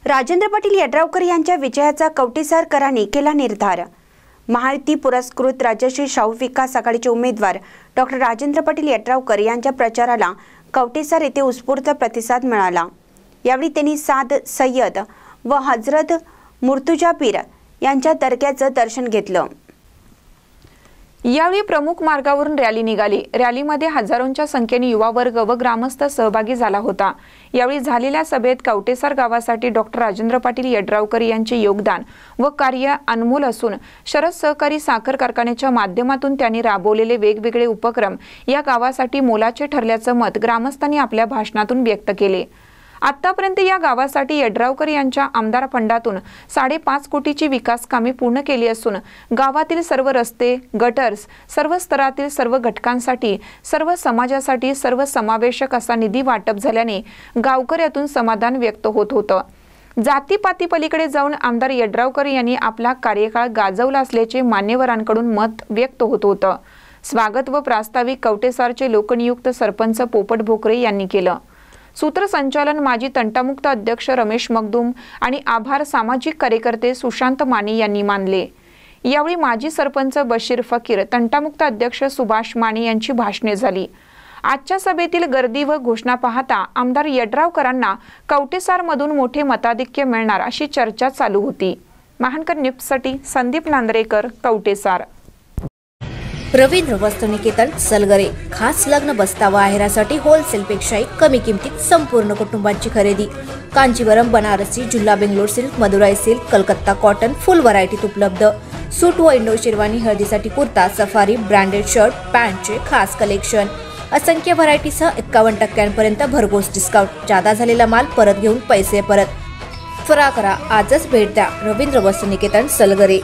राजेंद्र पाटील यड्रावकर यांच्या विजयाचा कवटेसारकरांनी केला निर्धार। महायुती पुरस्कृत राजश्री शाहू विकास आघाडीचे उमेदवार डॉक्टर राजेंद्र पाटील यड्रावकर यांच्या प्रचाराला कवटेसार येथे उत्स्फूर्त प्रतिसाद मिळाला। यावेळी त्यांनी साद सय्यद व हजरत मुर्तुजा पीर यांच्या दर्ग्याचं दर्शन घेतलं। यावेळी प्रमुख मार्गावरून रॅली निघाली। रॅलीमध्ये हजारोंच्या संख्येने युवा वर्ग व ग्रामस्थ सहभागी झाला होता। यावेळी झालेल्या सभेत कवटेसार गावासाठी डॉक्टर राजेंद्र पाटील यड्रावकर यांचे योगदान व कार्य अनमोल असून शरद सहकारी साखर कारखान्याच्या माध्यमातून त्यांनी राबवलेले वेगवेगळे उपक्रम या गावासाठी मोलाचे ठरल्याचं मत ग्रामस्थांनी आपल्या भाषणातून व्यक्त केले। आतापर्यंत या गावासाठी यड्रावकर यांच्या आमदार फंडातून 5.5 कोटीची विकास कामे पूर्ण केली असून गावातील सर्व रस्ते, गटर्स, सर्व स्तरातील सर्व घटकांसाठी, सर्व समाजासाठी सर्व समावेशक असा निधी वाटप झाल्याने गावकऱ्यातून समाधान व्यक्त होत होतं। जातीपाती पलीकडे जाऊन आमदार यड्रावकर यांनी आपला कार्यकाळ गाजवला असल्याचे मान्यवरांकडून मत व्यक्त होत होतं। स्वागत व प्रास्ताविक कवटेसारचे लोकनियुक्त सरपंच पोपट भोकरे यांनी केलं। सूत्रसंचालन माजी तंटामुक्त अध्यक्ष रमेश मगदूम आणि आभार सामाजिक कार्यकर्ते सुशांत माने यांनी मानले। यावेळी माजी सरपंच बशीर फकीर, तंटामुक्त अध्यक्ष सुभाष माने यांची भाषणे झाली। आजच्या सभेतील गर्दी व घोषणा पाहता आमदार यड्रावकरांना कवटेसारमधून मोठे मताधिक्य मिळणार अशी चर्चा चालू होती। महानकर न्यूजसाठी संदीप नांदरेकर, कवटेसार। रवींद्र वस्तुनिकेतन सलगरे, खास लग्न बस्तावा आहेरासाठी होलसेल पेक्षाही कमी किमतीत संपूर्ण कुटुंबाची खरेदी। कांचीवरम, बनारसी, जुल्ला Bangalore silk, Madurai silk, Calcutta cotton full व्हरायटीत उपलब्ध। सूट व इंडो शेरवानी, हळदीसाठी कुर्ता, सफारी, ब्रँडेड शर्ट, पॅन्टचे खास कलेक्शन। असंख्य व्हरायटीसह 51% भरघोस डिस्काउंट। जादा झालेला माल परत घेऊन पैसे परत। त्वरा करा, आजच भेट द्या रवींद्र वस्तुनिकेतन सलगरे।